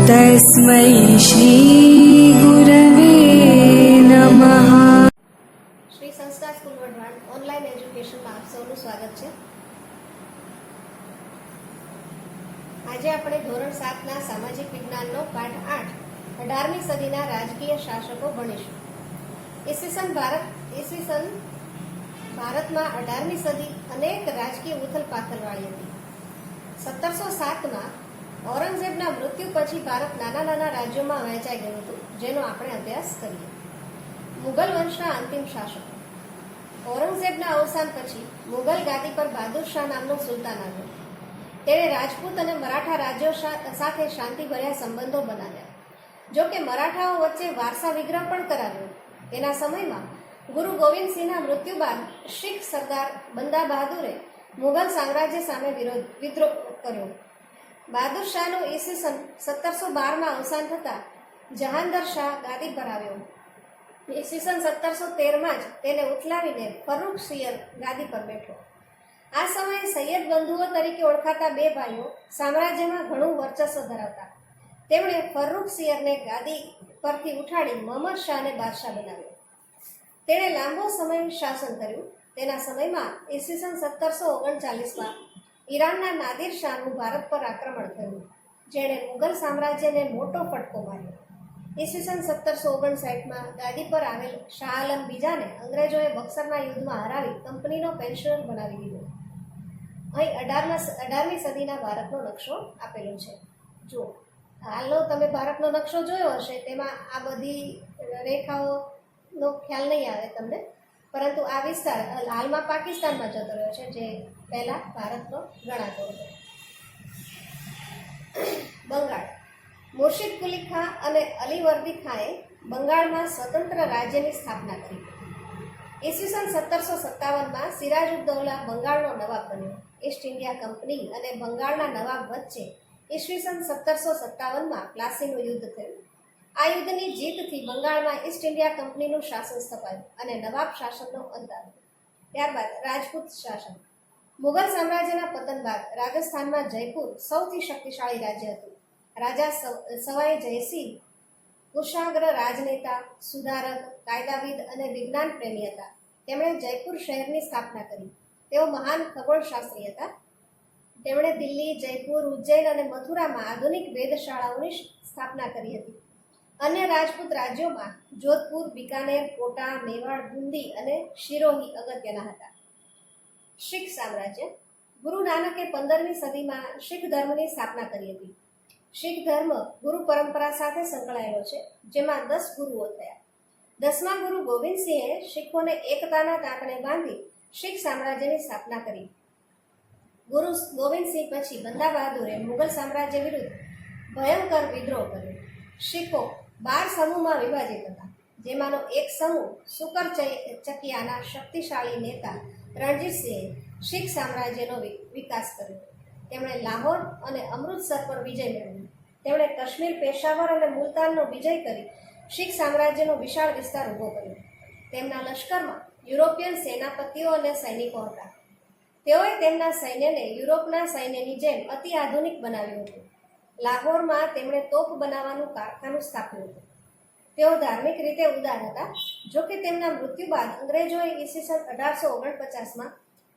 तस्मै श्री गुरवे नमः। શ્રી સંસ્કાર સ્કૂલ વઢવાણ ઓનલાઈન એજ્યુકેશનમાં આપ સૌનું સ્વાગત છે। આજે આપણે ધોરણ 7ના સામાજિક વિજ્ઞાનનો પાઠ 8 18મી સદીના રાજકીય શાસકો ભણીશું। ઈસવીસન ભારતમાં 18મી સદી અનેક રાજકીય ઉથલપાથલવાળી હતી। 1707માં ઔરંગઝેબના મૃત્યુ પછી ભારત નાના નાના રાજ્યોમાં વહેંચાઈ ગયું હતું, જેનો આપણે અભ્યાસ કરીએ। મુગલ વંશના અંતિમ શાસકો। ઔરંગઝેબના અવસાન પછી મુગલ ગાદી પર બહાદુર શાહ નામનો સુલતાન આવ્યો। તેણે રાજપૂત અને મરાઠા રાજ્યો સાથે શાંતિભર્યા સંબંધો બનાવ્યા। જો કે મરાઠાઓ વચ્ચે વારસા વિગ્રહ પણ કરાવ્યો। તેના સમયમાં ગુરુ ગોવિંદસિંહના મૃત્યુ બાદ શીખ સરદાર બંદા બહાદુરે મુગલ સામ્રાજ્ય સામે વિદ્રોહ કર્યો। બહાદુર શાહનું ઈસવીસન 1712માં અવસાન થતાં જહાંગીર શાહ ગાદી પર આવ્યો। ઈસવીસન 1713માં જ તેને ઉથલાવીને ફર્રુખ સિયર ગાદી પર બેઠો। આ સમયે સૈયદ બંધુઓ તરીકે ઓળખાતા બે ભાઈઓ સામ્રાજ્યમાં ઘણું વર્ચસ્વ ધરાવતા। તેમણે ફર્રુખ સિયરને ગાદી પરથી ઉઠાડી મહમ્મદ શાહને બાદશાહ બનાવ્યો। તેણે લાંબો સમય શાસન કર્યું। તેના સમયમાં ઈસવીસન 1739માં ઈરાનના નાદિર શાહનું ભારત પર આક્રમણ થયું, જેણે મુગલ સામ્રાજ્યને મોટો ફટકો માર્યો। ઈસવીસન 1759માં ગાદી પર આવેલ શાહ આલમ બીજાને અંગ્રેજોએ બક્સરના યુદ્ધમાં હરાવી કંપનીનો પેન્શનર બનાવી દીધો। અહીં 18મી સદીના ભારતનો નકશો આપેલો છે। જુઓ, હાલનો તમે ભારતનો નકશો જોયો હશે, તેમાં આ બધી રેખાઓનો ખ્યાલ નહીં આવે તમને, પરંતુ આ વિસ્તાર હાલમાં પાકિસ્તાનમાં જતો રહ્યો છે, જે પહેલા ભારતનો ગણાતો હતો। બંગાળ। મુર્શિદ કુલી ખાં અને અલીવર્દી ખાંએ બંગાળમાં સ્વતંત્ર રાજ્યની સ્થાપના કરી। ઈસવીસન 1757માં સિરાજુદ્દૌલા બંગાળનો નવાબ બન્યો। ઈસ્ટ ઇન્ડિયા કંપની અને બંગાળના નવાબ વચ્ચે ઈસવીસન 1757માં પ્લાસીનું યુદ્ધ થયું। આ યુદ્ધની જીતથી બંગાળમાં ઈસ્ટ ઇન્ડિયા કંપનીનું શાસન સ્થપાયું અને નવાબ શાસનનો અંત આવ્યો। ત્યારબાદ રાજપૂત શાસન। મુગલ સામ્રાજ્યના પતન બાદ રાજસ્થાનમાં જયપુર સૌથી શક્તિશાળી રાજ્ય હતું। રાજા સવાઈ જયસિંહ કુશાગ્ર રાજનેતા, સુધારક, કાયદાવિદ અને વિજ્ઞાન પ્રેમી હતા। તેમણે જયપુર શહેરની સ્થાપના કરી। તેઓ મહાન ખગોળશાસ્ત્રી હતા। તેમણે દિલ્હી, જયપુર, ઉજ્જૈન અને મથુરામાં આધુનિક વેધશાળાઓની સ્થાપના કરી હતી। અન્ય રાજપૂત રાજ્યોમાં જોધપુર, બિકાનેર, કોટા, મેવાડ, બુંદી અને શિરોહી અગત્યના હતા। શીખ સામ્રાજ્ય। ગુરુ નાનકે 15મી સદીમાં શીખ ધર્મની સ્થાપના કરી હતી। શીખ ધર્મ ગુરુ પરંપરા સાથે સંકળાયેલો છે, જેમાં 10 ગુરુઓ થયા। 10મા ગુરુ ગોવિંદસિંહે શીખોને એકતાના તાંતણે બાંધી શીખ સામ્રાજ્યની સ્થાપના કરી। ગુરુ ગોવિંદસિંહ પછી બંદા બહાદુરે મુગલ સામ્રાજ્ય વિરુદ્ધ ભયંકર વિદ્રોહ કર્યો। શીખો 12 સમૂહમાં વિભાજિત હતા, જેમાંનો એક સમૂહ સુકર ચકિયાના શક્તિશાળી નેતા રણજીતસિંહે શીખ સામ્રાજ્યનો વિકાસ કર્યો। તેમણે લાહોર અને અમૃતસર પર વિજય મેળવ્યો। તેમણે કાશ્મીર, પેશાવર અને મુલતાનનો વિજય કરી શીખ સામ્રાજ્યનો વિશાળ વિસ્તાર ઊભો કર્યો। તેમના લશ્કરમાં યુરોપિયન સેનાપતિઓ અને સૈનિકો હતા। તેઓએ તેમના સૈન્યને યુરોપના સૈન્યની જેમ અતિ આધુનિક બનાવ્યું હતું। લાહોરમાં તેમણે તોપ બનાવવાનું કારખાનું સ્થાપ્યું હતું। તેઓ ધાર્મિક રીતે ઉદાર હતા। જોકે તેમના મૃત્યુ બાદ અંગ્રેજોએ ઈસવીસન 1849માં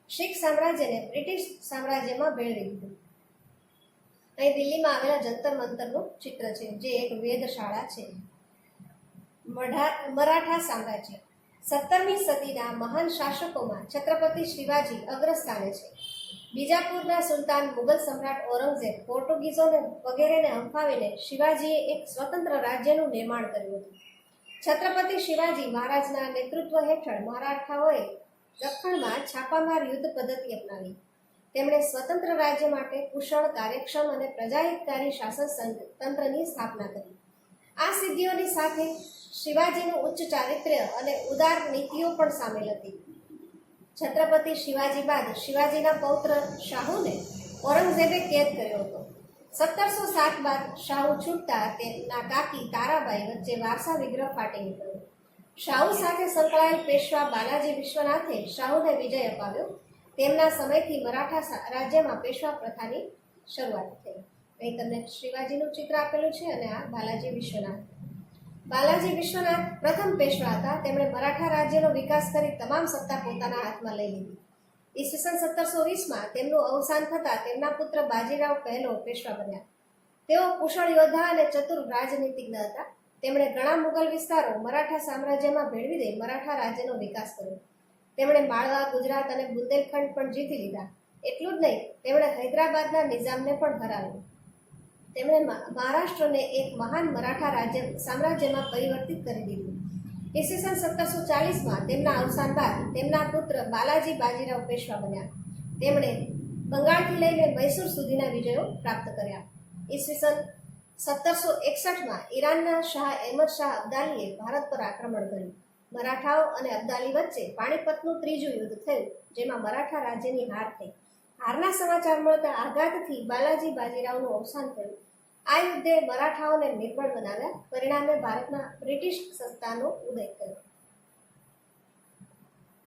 શીખ સામ્રાજ્યને બ્રિટિશ સામ્રાજ્યમાં ભેળવી દીધું। અહીં દિલ્હીમાં આવેલા જંતર મંતરનું ચિત્ર છે, જે એક વેધશાળા છે। મરાઠા સામ્રાજ્ય। 17મી સદીના મહાન શાસકોમાં છત્રપતિ શિવાજી અગ્રસ્થાને છે। બીજાપુરના સુલતાન મુગલ સમ્રાટ ઔરંગઝેબ પોર્ટુગીઝોને વગેરેને હંફાવીને શિવાજીએ એક સ્વતંત્ર રાજ્યનું નિર્માણ કર્યું હતું। છત્રપતિ શિવાજી મહારાજના નેતૃત્વ હેઠળ મરાઠાઓએ દખ્ખણમાં છાપામાર યુદ્ધ પદ્ધતિ અપનાવી। તેમણે સ્વતંત્ર રાજ્ય માટે કુશળ, કાર્યક્ષમ અને પ્રજાહિતકારી શાસન તંત્રની સ્થાપના કરી। આ સિદ્ધિઓની સાથે શિવાજીનું ઉચ્ચ ચારિત્ર્ય અને ઉદાર નીતિઓ પણ સામેલ હતી। છત્રપતિ શિવાજી બાદ શિવાજીના પૌત્ર શાહુને ઔરંગઝેબે કેદ કર્યો હતો। 1707 બાદ શાહુ છૂટતા તેમના કાકી તારાબાઈ વચ્ચે વારસા વિગ્રહ ફાટી નીકળ્યો। શાહુ સાથે સંકળાયેલ પેશવા બાલાજી વિશ્વનાથે શાહુને વિજય અપાવ્યો। તેમના સમયથી મરાઠા રાજ્યમાં પેશવા પ્રથાની શરૂઆત થઈ। અહીં તમને શિવાજીનું ચિત્ર આપેલું છે અને આ બાલાજી વિશ્વનાથ. બાલાજી વિશ્વનાથ પ્રથમ પેશવા હતા. તેમણે મરાઠા રાજ્યનો વિકાસ કરી તમામ સત્તા પોતાના હાથમાં લઈ લીધી. ઈસવીસન 1720માં તેમનું અવસાન થતાં તેમના પુત્ર બાજીરાવ પહેલો પેશવા બન્યા. તેઓ કુશળ યોદ્ધા અને ચતુર રાજનીતિજ્ઞ હતા. તેમણે ઘણા મુગલ વિસ્તારો મરાઠા સામ્રાજ્યમાં ભેળવી દઈ મરાઠા રાજ્યનો વિકાસ કર્યો. તેમણે માળવા, ગુજરાત અને બુંદેલખંડ પણ જીતી લીધા. એટલું જ નહીં, તેમણે હૈદરાબાદના નિઝામને પણ હરાવ્યો. તેમણે મહારાષ્ટ્રને એક મહાન મરાઠા સામ્રાજ્યમાં પરિવર્તિત કરી દીધું. ઈસવીસન 1740માં તેમના અવસાન બાદ તેમના પુત્ર બાલાજી બાજીરાવ પેશવા બન્યા. તેમણે બંગાળથી લઈને મૈસૂર સુધીના વિજયો પ્રાપ્ત કર્યા. ઈસવીસન 1761માં ઈરાનના શાહ અહેમદ શાહ અબ્દાલીએ ભારત પર આક્રમણ કર્યું. મરાઠાઓ અને અબ્દાલી વચ્ચે પાણીપતનું ત્રીજું યુદ્ધ થયું, જેમાં મરાઠા રાજ્યની હાર થઈ. હારના સમાચાર મળતા આઘાતથી બાલાજી બાજીરાવનું અવસાન થયું. આ યુદ્ધે મરાઠાઓને નિર્બળ બનાવ્યા. પરિણામે ભારતમાં બ્રિટિશ સત્તાનો ઉદય થયો.